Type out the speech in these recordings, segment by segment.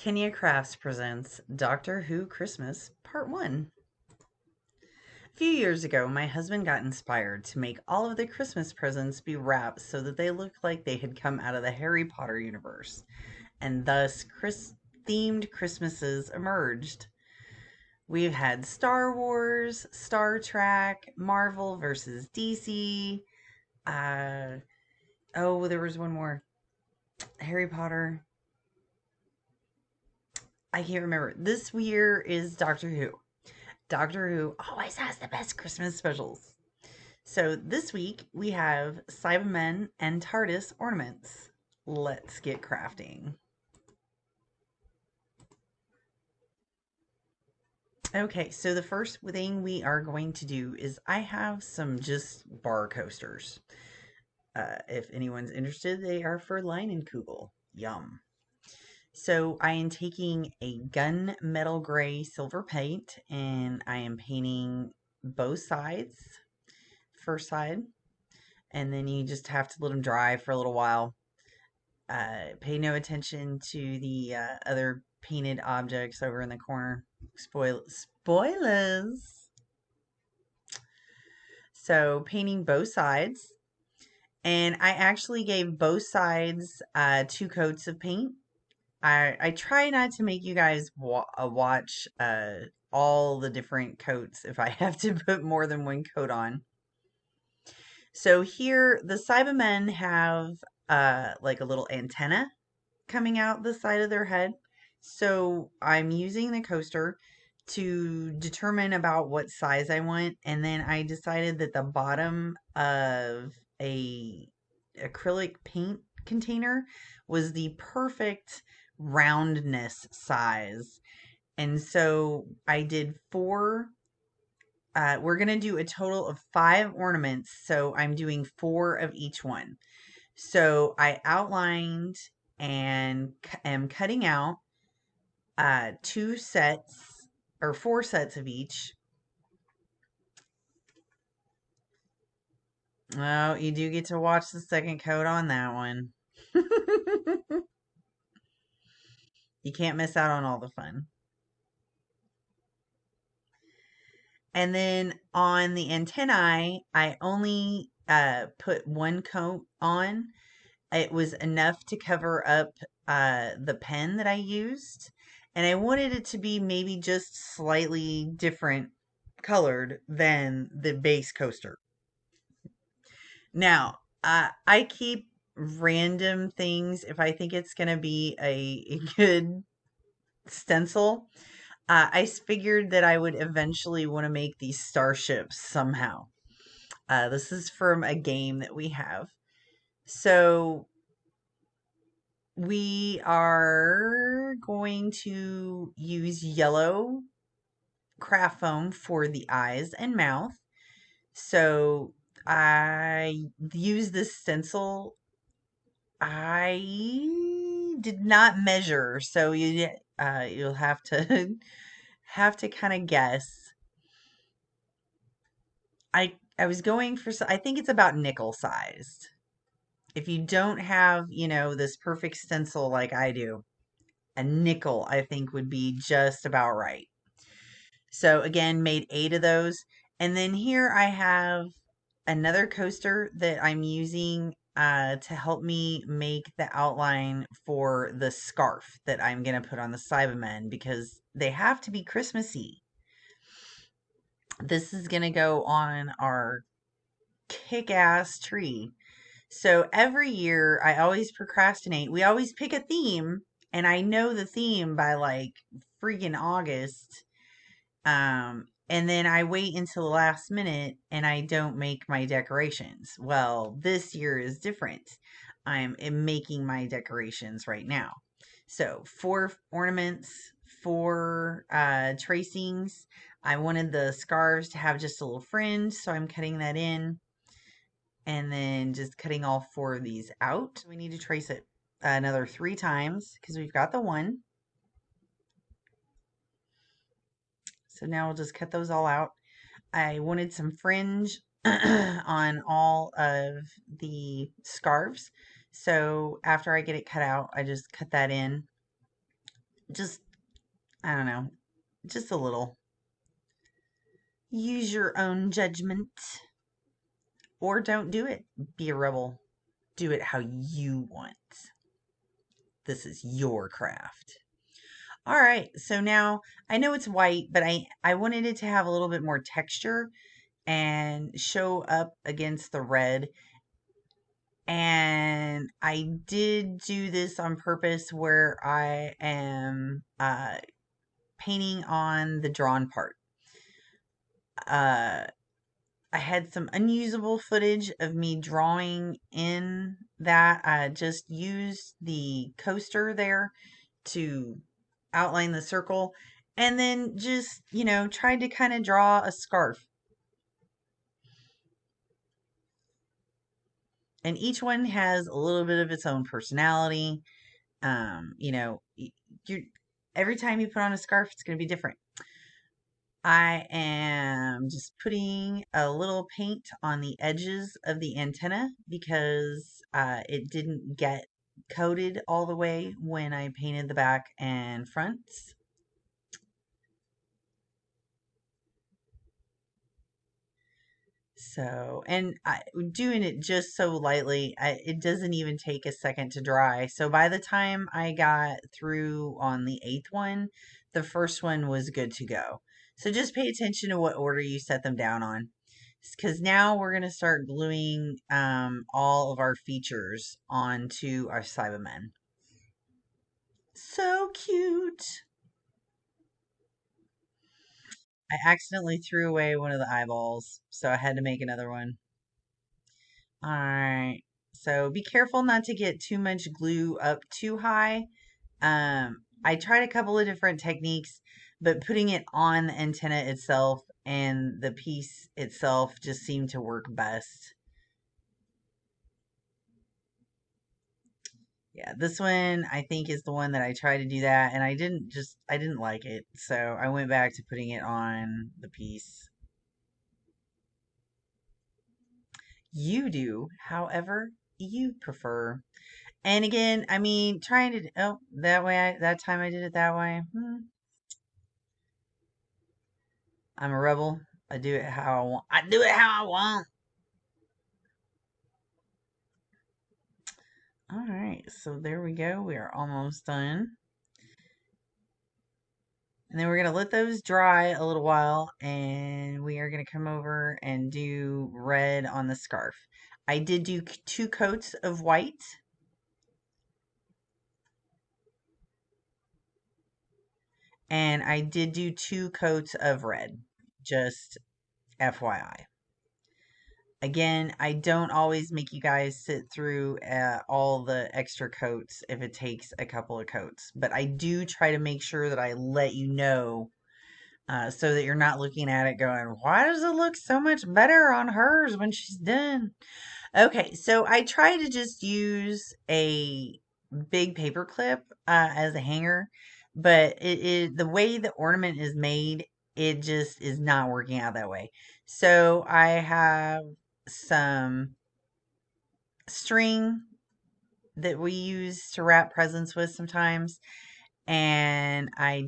Krafts presents Doctor Who Christmas Part 1. A few years ago, my husband got inspired to make all of the Christmas presents be wrapped so that they looked like they had come out of the Harry Potter universe, and thus themed Christmases emerged. We've had Star Wars, Star Trek, Marvel versus DC. Uh, oh, there was one more. Harry Potter. I can't remember. This year is Doctor Who. Doctor Who always has the best Christmas specials. So this week we have Cybermen and TARDIS ornaments. Let's get crafting. Okay, so the first thing we are going to do is I have some just bar coasters. If anyone's interested, they are for Leinenkugel. Yum. So I am taking a gunmetal gray silver paint and I am painting both sides. First side, and then you just have to let them dry for a little while. Pay no attention to the other painted objects over in the corner. Spoilers. So painting both sides, and I actually gave both sides 2 coats of paint. I try not to make you guys watch all the different coats if I have to put more than one coat on. So here, the Cybermen have like a little antenna coming out the side of their head. So I'm using the coaster to determine about what size I want, and then I decided that the bottom of a acrylic paint container was the perfect roundness size. And so I did 4 we're going to do a total of 5 ornaments, so I'm doing 4 of each one. So I outlined and am cutting out 2 sets or 4 sets of each. Oh, you do get to watch the second coat on that one. You can't miss out on all the fun. And then on the antennae, I only put 1 coat on. It was enough to cover up the pen that I used. And I wanted it to be maybe just slightly different colored than the base coaster. Now, I keep random things if I think it's going to be a good stencil. I figured that I would eventually want to make these starships somehow. This is from a game that we have. So we are going to use yellow craft foam for the eyes and mouth. So I use this stencil. I did not measure, so you'll have to have to kind of guess. I was going for, I think it's about nickel sized. If you don't have, this perfect stencil like I do, a nickel I think would be just about right. So again, made 8 of those. And then here I have another coaster that I'm using to help me make the outline for the scarf that I'm going to put on the Cybermen because they have to be Christmassy. This is going to go on our kick-ass tree. So every year I always procrastinate. We always pick a theme and I know the theme by like freaking August. And then I wait until the last minute and I don't make my decorations. Well, this year is different. I'm making my decorations right now. So 4 ornaments, 4 tracings. I wanted the scarves to have just a little fringe, so I'm cutting that in. And then just cutting all 4 of these out. We need to trace it another 3 times because we've got the 1. So now we'll just cut those all out. I wanted some fringe on all of the scarves. So after I get it cut out, I just cut that in. Just, I don't know, just a little. Use your own judgment or don't do it. Be a rebel. Do it how you want. This is your craft. All right, so now I know it's white, but I wanted it to have a little bit more texture and show up against the red. And I did do this on purpose where I am painting on the drawn part. Uh, I had some unusable footage of me drawing in that. I just used the coaster there to outline the circle and then just, tried to kind of draw a scarf. And each one has a little bit of its own personality. You're every time you put on a scarf, it's going to be different. I am just putting a little paint on the edges of the antenna because it didn't get coated all the way when I painted the back and fronts. So, and doing it just so lightly, it doesn't even take a second to dry. So by the time I got through on the eighth one, the first one was good to go. So just pay attention to what order you set them down on. Because now we're going to start gluing all of our features onto our Cybermen. So cute. I accidentally threw away one of the eyeballs, so I had to make another one. All right. So be careful not to get too much glue up too high. I tried a couple of different techniques, but putting it on the antenna itself and the piece itself just seemed to work best. Yeah, this one I think is the one that I tried to do that and I didn't like it. So I went back to putting it on the piece. You do, however, you prefer. And again, I mean, trying to that way that time I did it that way. I'm a rebel. I do it how I want. I do it how I want. All right, so there we go. We are almost done. And then we're going to let those dry a little while and we are going to come over and do red on the scarf. I did do 2 coats of white. And I did do 2 coats of red. Just FYI. Again, I don't always make you guys sit through all the extra coats if it takes a couple of coats, but I do try to make sure that I let you know so that you're not looking at it going, why does it look so much better on hers when she's done? Okay, so I try to just use a big paper clip as a hanger, but the way the ornament is made, it just is not working out that way. So I have some string that we use to wrap presents with sometimes, and I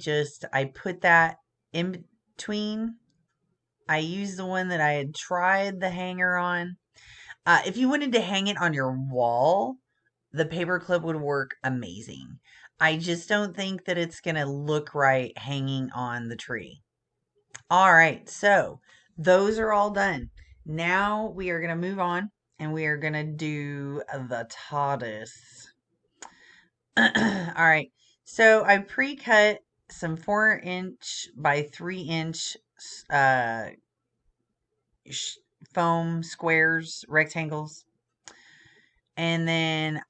put that in between. I used the one that I had tried the hanger on. If you wanted to hang it on your wall, the paper clip would work amazing. I just don't think that it's going to look right hanging on the tree. All right, so those are all done. Now we are going to move on and we are going to do the TARDIS. All right, so I pre-cut some 4-inch by 3-inch uh, foam squares, rectangles. And then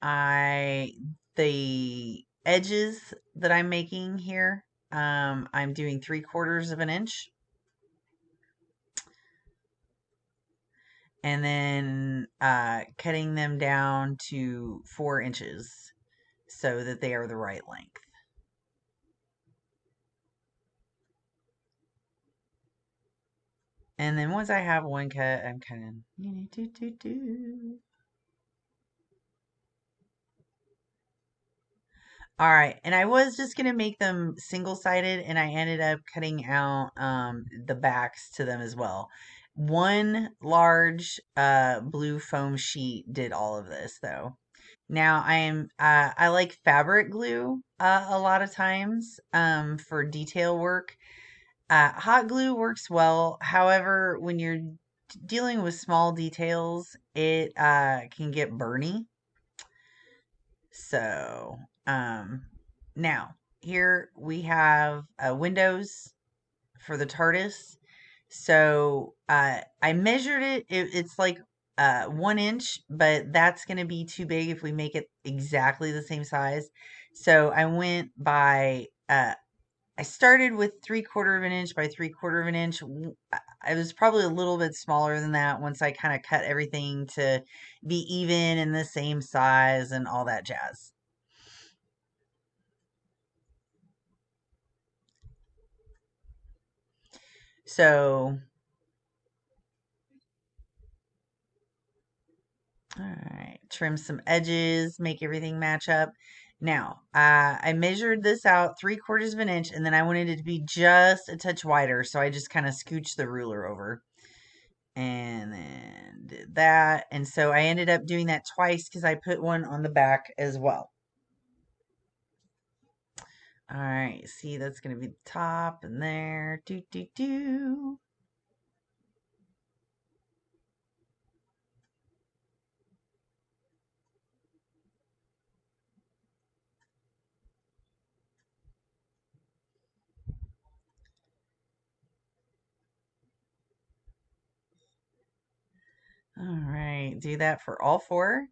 the edges that I'm making here, I'm doing 3/4 of an inch. And then cutting them down to 4 inches so that they are the right length. And then once I have one cut, I'm kind of All right, and I was just gonna make them single-sided, and I ended up cutting out the backs to them as well. One large blue foam sheet did all of this though. Now I like fabric glue a lot of times for detail work. Hot glue works well. However, when you're dealing with small details, it can get burny. So, now here we have windows for the TARDIS. So, I measured it. It's like 1 inch, but that's going to be too big if we make it exactly the same size. So I went by I started with 3/4 of an inch by 3/4 of an inch. I was probably a little bit smaller than that once I kind of cut everything to be even and the same size and all that jazz. So, all right, trim some edges, make everything match up. Now, I measured this out 3/4 of an inch, and then I wanted it to be just a touch wider, so I just kind of scooched the ruler over and then did that. And so I ended up doing that twice because I put one on the back as well. All right, see, that's going to be the top and there. Do, do, do. All right, do that for all four.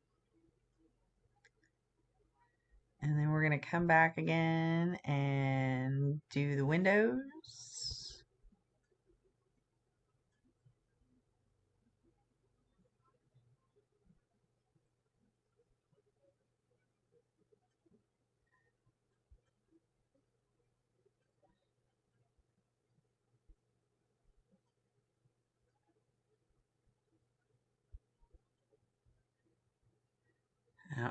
And then we're going to come back again and do the windows.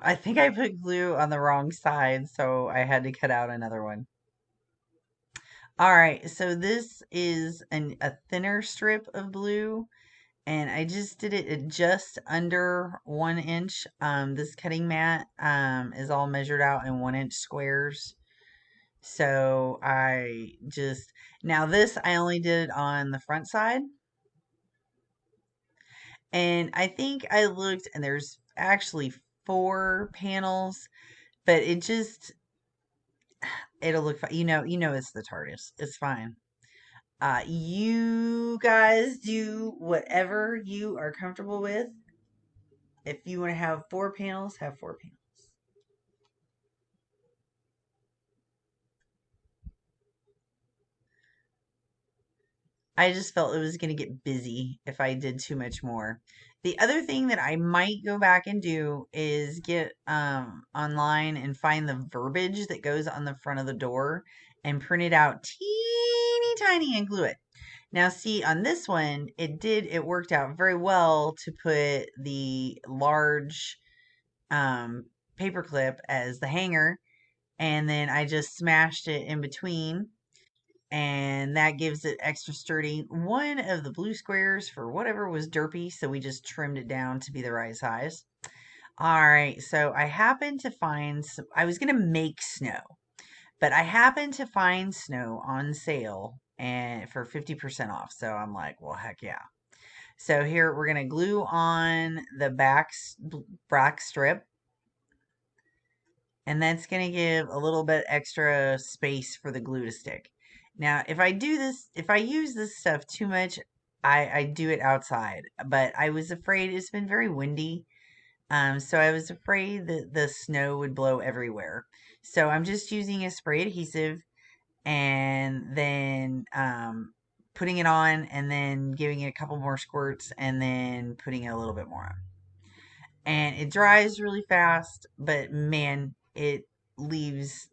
I think I put glue on the wrong side, so I had to cut out another one. All right, so this is a thinner strip of blue, and I just did it at just under 1 inch. This cutting mat is all measured out in 1 inch squares. So I just, now this I only did on the front side. And I think I looked and there's actually 4 panels, but it just, it'll look fine. You know it's the TARDIS. It's fine. You guys do whatever you are comfortable with. If you want to have 4 panels, have 4 panels. I just felt it was going to get busy if I did too much more. The other thing that I might go back and do is get online and find the verbiage that goes on the front of the door and print it out teeny tiny and glue it. Now, see, on this one, it worked out very well to put the large um, paper clip as the hanger, and then I just smashed it in between, and that gives it extra sturdy. One of the blue squares, for whatever, was derpy, so we just trimmed it down to be the right size. All right, so I happened to find some, I was going to make snow, but I happened to find snow on sale and for 50% off. So I'm like, well, heck yeah. So here we're going to glue on the back strip, and that's going to give a little bit extra space for the glue to stick. Now, if I use this stuff too much, I do it outside, but I was afraid it's been very windy. So I was afraid that the snow would blow everywhere. So I'm just using a spray adhesive and then putting it on and then giving it a couple more squirts and then putting it a little bit more on. And it dries really fast, but man, it leaves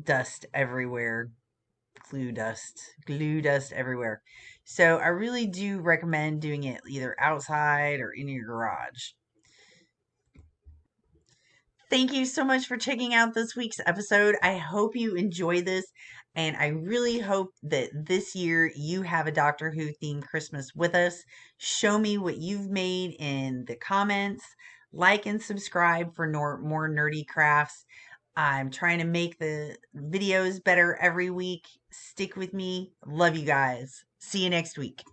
dust everywhere. Glue dust everywhere. So I really do recommend doing it either outside or in your garage. Thank you so much for checking out this week's episode. I hope you enjoy this, and I really hope that this year you have a Doctor Who themed Christmas with us. Show me what you've made in the comments. Like and subscribe for more nerdy crafts. I'm trying to make the videos better every week. Stick with me. Love you guys. See you next week.